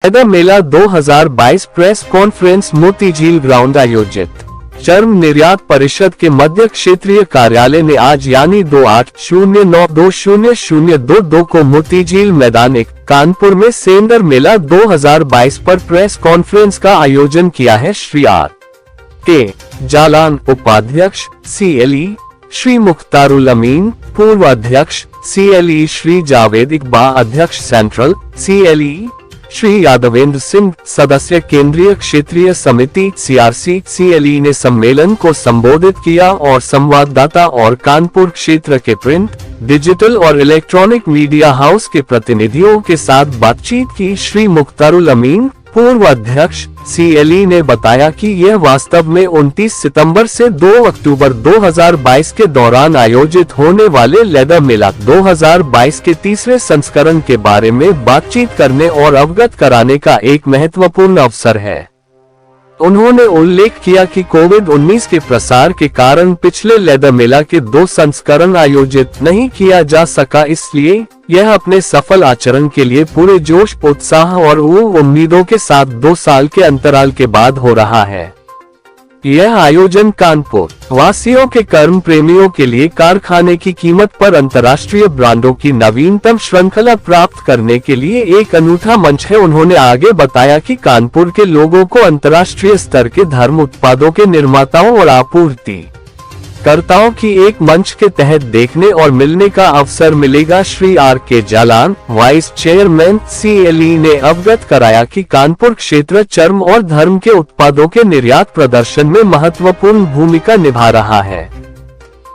Leather मेला 2022 press conference Motijheel ground आयोजित। चर्म निर्यात परिषद के मध्य क्षेत्रीय कार्यालय ने आज यानी 28/09/2022 को मोतीझील मैदान 1 कानपुर में सेंदर मेला 2022 पर प्रेस कॉन्फ्रेंस का आयोजन किया है। श्री आर के जालान उपाध्यक्ष CLE, श्री मुख्तारुल अमीन पूर्व अध्यक्ष CLE, श्री जावेद इकबाल अध्यक्ष सेंट्रल CLE, श्री यादवेंद्र सिंह सदस्य केंद्रीय क्षेत्रीय समिति CRC CLE ने सम्मेलन को संबोधित किया और संवाददाता और कानपुर क्षेत्र के प्रिंट, डिजिटल और इलेक्ट्रॉनिक मीडिया हाउस के प्रतिनिधियों के साथ बातचीत की। श्री मुख्तारुल अमीन पूर्व अध्यक्ष CLE ने बताया कि यह वास्तव में 29 सितंबर से 2 अक्टूबर 2022 के दौरान आयोजित होने वाले लेदर मेला 2022 के तीसरे संस्करण के बारे में बातचीत करने और अवगत कराने का एक महत्वपूर्ण अवसर है। उन्होंने उल्लेख किया कि कोविड-19 के प्रसार के कारण पिछले लेदर मेला के 2 संस्करण आयोजित नहीं किया जा सका, इसलिए यह अपने सफल आचरण के लिए पूरे जोश, उत्साह और उम्मीदों के साथ 2 साल के अंतराल के बाद हो रहा है। यह आयोजन कानपुर वासियों के कर्म प्रेमियों के लिए कारखाने की कीमत पर अंतर्राष्ट्रीय ब्रांडों की नवीनतम श्रृंखला प्राप्त करने के लिए एक अनूठा मंच है। उन्होंने आगे बताया कि कानपुर के लोगों को अंतर्राष्ट्रीय स्तर के धर्म उत्पादों के निर्माताओं और आपूर्ति कर्ताओं की एक मंच के तहत देखने और मिलने का अवसर मिलेगा। श्री आर के जालान वाइस चेयरमैन CLE ने अवगत कराया कि कानपुर क्षेत्र चर्म और धर्म के उत्पादों के निर्यात प्रदर्शन में महत्वपूर्ण भूमिका निभा रहा है।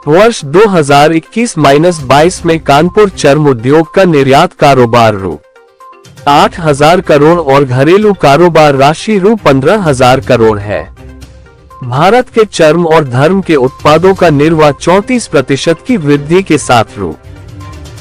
वर्ष 2021-22 में कानपुर चर्म उद्योग का निर्यात कारोबार रु 8,000 करोड़ और घरेलू कारोबार राशि रु 15,000 करोड़ है। भारत के चर्म और धर्म के उत्पादों का निर्वाह 34% की वृद्धि के साथ रु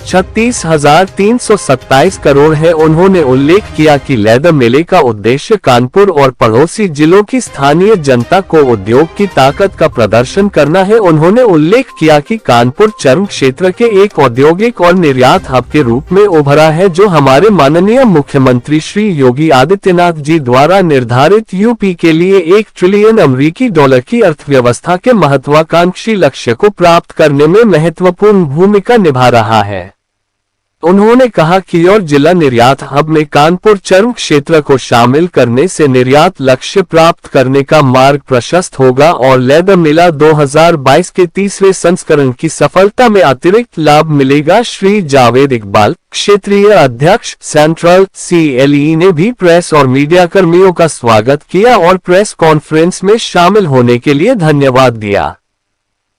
36,327 करोड़ है। उन्होंने उल्लेख किया कि लेदर मेले का उद्देश्य कानपुर और पड़ोसी जिलों की स्थानीय जनता को उद्योग की ताकत का प्रदर्शन करना है। उन्होंने उल्लेख किया कि कानपुर चर्म क्षेत्र के एक औद्योगिक और निर्यात हब के रूप में उभरा है, जो हमारे माननीय मुख्यमंत्री श्री योगी आदित्यनाथ जी द्वारा निर्धारित UP के लिए $1 ट्रिलियन की अर्थव्यवस्था के महत्वाकांक्षी लक्ष्य को प्राप्त करने में महत्वपूर्ण भूमिका निभा रहा है। उन्होंने कहा कि और जिला निर्यात हब में कानपुर चर्म क्षेत्र को शामिल करने से निर्यात लक्ष्य प्राप्त करने का मार्ग प्रशस्त होगा और लेदर मेला 2022 के तीसरे संस्करण की सफलता में अतिरिक्त लाभ मिलेगा। श्री जावेद इकबाल क्षेत्रीय अध्यक्ष सेंट्रल CLE ने भी प्रेस और मीडिया कर्मियों का स्वागत किया और प्रेस कॉन्फ्रेंस में शामिल होने के लिए धन्यवाद दिया।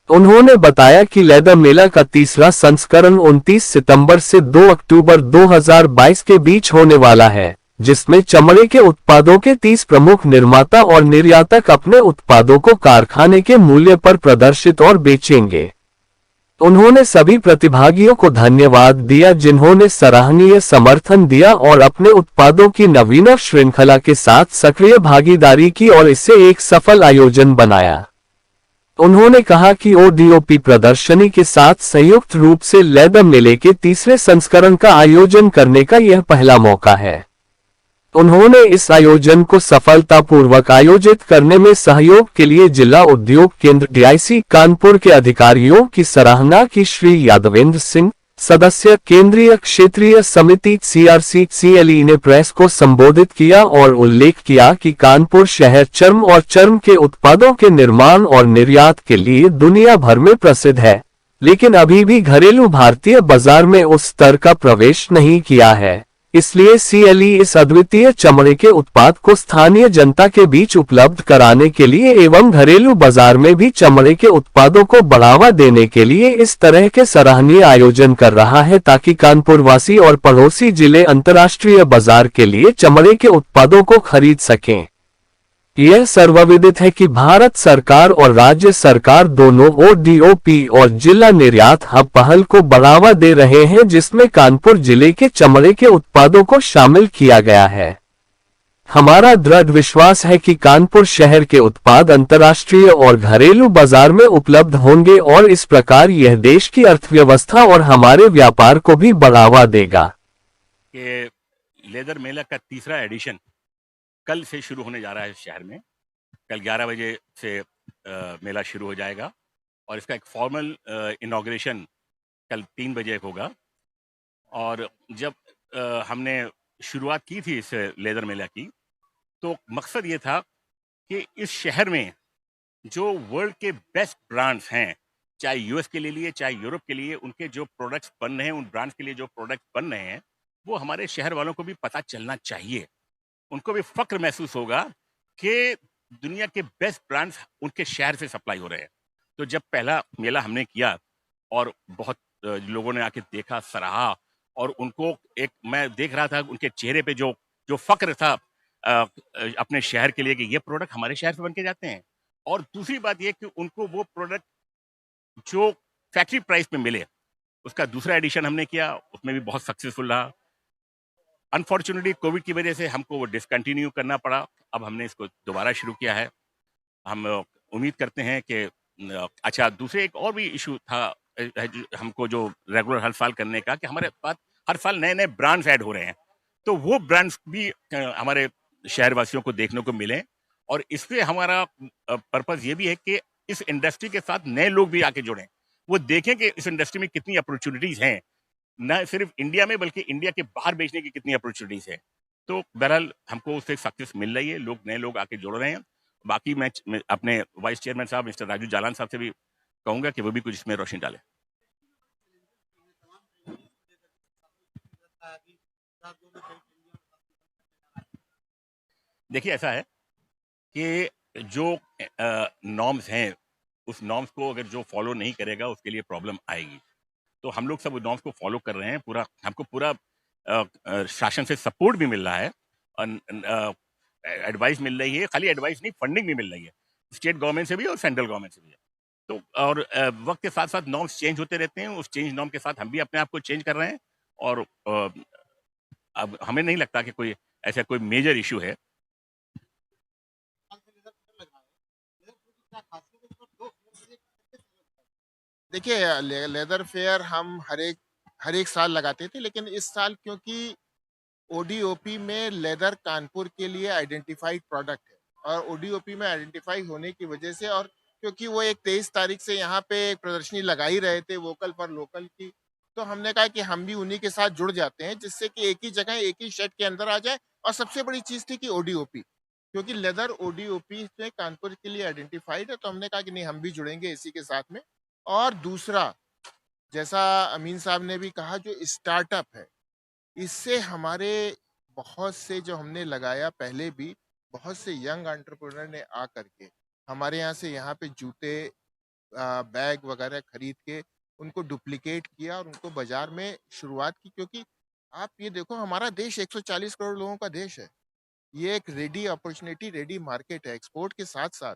उन्होंने बताया कि लेदर मेला का तीसरा संस्करण 29 सितंबर से 2 अक्टूबर 2022 के बीच होने वाला है, जिसमें चमड़े के उत्पादों के 30 प्रमुख निर्माता और निर्यातक अपने उत्पादों को कारखाने के मूल्य पर प्रदर्शित और बेचेंगे। उन्होंने सभी प्रतिभागियों को धन्यवाद दिया जिन्होंने सराहनीय समर्थन दिया और अपने उत्पादों की नवीन श्रृंखला के साथ सक्रिय भागीदारी की और इसे एक सफल आयोजन बनाया। उन्होंने कहा कि ODOP प्रदर्शनी के साथ संयुक्त रूप से लेदर मेले के तीसरे संस्करण का आयोजन करने का यह पहला मौका है। उन्होंने इस आयोजन को सफलतापूर्वक आयोजित करने में सहयोग के लिए जिला उद्योग केंद्र DIC कानपुर के अधिकारियों की सराहना की। श्री यादवेंद्र सिंह सदस्य केंद्रीय क्षेत्रीय समिति CRC CLE ने प्रेस को संबोधित किया और उल्लेख किया कि कानपुर शहर चर्म और चर्म के उत्पादों के निर्माण और निर्यात के लिए दुनिया भर में प्रसिद्ध है, लेकिन अभी भी घरेलू भारतीय बाजार में उस स्तर का प्रवेश नहीं किया है। इसलिए CLE इस अद्वितीय चमड़े के उत्पाद को स्थानीय जनता के बीच उपलब्ध कराने के लिए एवं घरेलू बाजार में भी चमड़े के उत्पादों को बढ़ावा देने के लिए इस तरह के सराहनीय आयोजन कर रहा है, ताकि कानपुर वासी और पड़ोसी जिले अंतर्राष्ट्रीय बाजार के लिए चमड़े के उत्पादों को खरीद सकें। यह सर्वविदित है कि भारत सरकार और राज्य सरकार दोनों ODOP और जिला निर्यात हब पहल को बढ़ावा दे रहे हैं, जिसमें कानपुर जिले के चमड़े के उत्पादों को शामिल किया गया है। हमारा दृढ़ विश्वास है कि कानपुर शहर के उत्पाद अंतर्राष्ट्रीय और घरेलू बाजार में उपलब्ध होंगे और इस प्रकार यह देश की अर्थव्यवस्था और हमारे व्यापार को भी बढ़ावा देगा। लेदर मेला का तीसरा एडिशन कल से शुरू होने जा रहा है शहर में। कल 11 बजे से मेला शुरू हो जाएगा और इसका एक फॉर्मल इनॉग्रेशन कल 3 बजे होगा। और जब हमने शुरुआत की थी इस लेदर मेला की, तो मकसद ये था कि इस शहर में जो वर्ल्ड के बेस्ट ब्रांड्स हैं, चाहे यूएस के ले लिए चाहे यूरोप के लिए, उनके जो प्रोडक्ट्स बन रहे हैं, उन ब्रांड्स के लिए जो प्रोडक्ट्स बन रहे हैं, वो हमारे शहर वालों को भी पता चलना चाहिए। उनको भी फक्र महसूस होगा कि दुनिया के बेस्ट ब्रांड्स उनके शहर से सप्लाई हो रहे हैं। तो जब पहला मेला हमने किया और बहुत लोगों ने आके देखा, सराहा, और उनको एक मैं देख रहा था उनके चेहरे पे जो जो फक्र था अपने शहर के लिए कि ये प्रोडक्ट हमारे शहर से बन के जाते हैं। और दूसरी बात ये कि उनको वो प्रोडक्ट जो फैक्ट्री प्राइस पे मिले, उसका दूसरा एडिशन हमने किया, उसमें भी बहुत सक्सेसफुल रहा। अनफॉर्चुनेटली कोविड की वजह से हमको वो डिसकंटिन्यू करना पड़ा। अब हमने इसको दोबारा शुरू किया है। हम उम्मीद करते हैं कि अच्छा, दूसरे एक और भी इशू था हमको जो रेगुलर हर साल करने का, कि हमारे पास हर साल नए नए ब्रांड्स ऐड हो रहे हैं, तो वो ब्रांड्स भी हमारे शहरवासियों को देखने को मिले। और इससे हमारा पर्पस ये भी है कि इस इंडस्ट्री के साथ नए लोग भी आके जुड़ें, वो देखें कि इस इंडस्ट्री में कितनी अपॉर्चुनिटीज हैं, न सिर्फ इंडिया में बल्कि इंडिया के बाहर बेचने की कितनी अपॉर्चुनिटीज है। तो बहरहाल हमको उससे सक्सेस मिल रही है, लोग नए लोग आके जुड़ रहे हैं। बाकी मैं अपने वाइस चेयरमैन साहब मिस्टर राजू जालान साहब से भी कहूंगा कि वो भी कुछ इसमें रोशनी डालें। देखिए, ऐसा है कि जो नॉर्म्स हैं, उस नॉर्म्स को अगर जो फॉलो नहीं करेगा उसके लिए प्रॉब्लम आएगी। तो हम लोग सब नॉर्म्स को फॉलो कर रहे हैं, पूरा हमको पूरा शासन से सपोर्ट भी मिल रहा है, एडवाइस मिल रही है। खाली एडवाइस नहीं, फंडिंग भी मिल रही है, स्टेट गवर्नमेंट से भी और सेंट्रल गवर्नमेंट से भी। तो और वक्त के साथ साथ नॉर्म्स चेंज होते रहते हैं, उस चेंज नॉर्म के साथ हम भी अपने आप को चेंज कर रहे हैं। और अब हमें नहीं लगता कि कोई ऐसा कोई मेजर इशू है। देखिए लेदर फेयर हम हर एक साल लगाते थे, लेकिन इस साल क्योंकि ओडीओपी में लेदर कानपुर के लिए आइडेंटिफाइड प्रोडक्ट है, और ओडीओपी में आइडेंटिफाई होने की वजह से, और क्योंकि वो एक 23 तारीख से यहाँ पे एक प्रदर्शनी लगा ही रहे थे वोकल फॉर लोकल की, तो हमने कहा कि हम भी उन्हीं के साथ जुड़ जाते हैं, जिससे कि एक ही जगह एक ही शेड के अंदर आ जाए। और सबसे बड़ी चीज थी कि ओडीओपी, क्योंकि लेदर ओडीओपी में कानपुर के लिए आइडेंटिफाइड है, तो हमने कहा कि नहीं, हम भी जुड़ेंगे इसी के साथ में। और दूसरा, जैसा अमीन साहब ने भी कहा, जो स्टार्टअप है, इससे हमारे बहुत से जो हमने लगाया पहले भी, बहुत से यंग एंटरप्रेन्योर ने आ करके हमारे यहाँ से यहाँ पे जूते, बैग वगैरह खरीद के उनको डुप्लीकेट किया और उनको बाजार में शुरुआत की। क्योंकि आप ये देखो, हमारा देश 140 करोड़ लोगों का देश है। ये एक रेडी अपॉर्चुनिटी, रेडी मार्केट है। एक्सपोर्ट के साथ साथ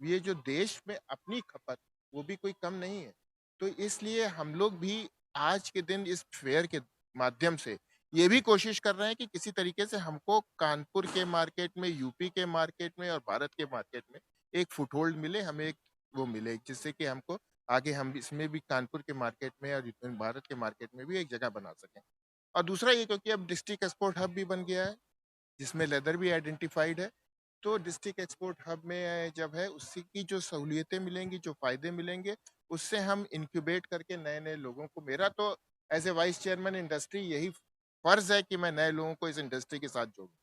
ये जो देश में अपनी खपत, वो भी कोई कम नहीं है। तो इसलिए हम लोग भी आज के दिन इस फेयर के माध्यम से ये भी कोशिश कर रहे हैं कि किसी तरीके से हमको कानपुर के मार्केट में, यूपी के मार्केट में और भारत के मार्केट में एक फुटहोल्ड मिले, हमें एक वो मिले, जिससे कि हमको आगे हम इसमें भी कानपुर के मार्केट में और भारत के मार्केट में भी एक जगह बना सकें। और दूसरा ये, क्योंकि अब डिस्ट्रिक्ट एक्सपोर्ट हब भी बन गया है, जिसमें लेदर भी आइडेंटिफाइड है, तो डिस्ट्रिक्ट एक्सपोर्ट हब में जब है, उसकी की जो सहूलियतें मिलेंगी, जो फायदे मिलेंगे, उससे हम इंक्यूबेट करके नए नए लोगों को, मेरा तो as a vice chairman industry यही फर्ज है कि मैं नए लोगों को इस इंडस्ट्री के साथ जोड़ूं।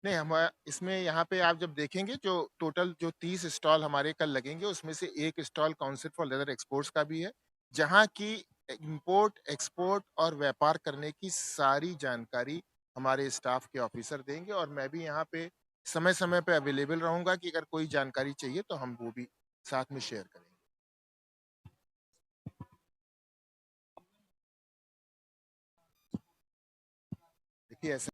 नहीं, हम इसमें यहाँ पे आप जब देखेंगे, जो टोटल जो 30 स्टॉल हमारे कल लगेंगे, उसमें से एक stall council for leather exports का भी है, जहाँ की इंपोर्ट, एक्सपोर्ट और व्यापार करने की सारी जानकारी हमारे स्टाफ के ऑफिसर देंगे। और मैं भी यहाँ पे समय समय पे अवेलेबल रहूंगा कि अगर कोई जानकारी चाहिए तो हम वो भी साथ में शेयर करेंगे। देखिए, ऐसा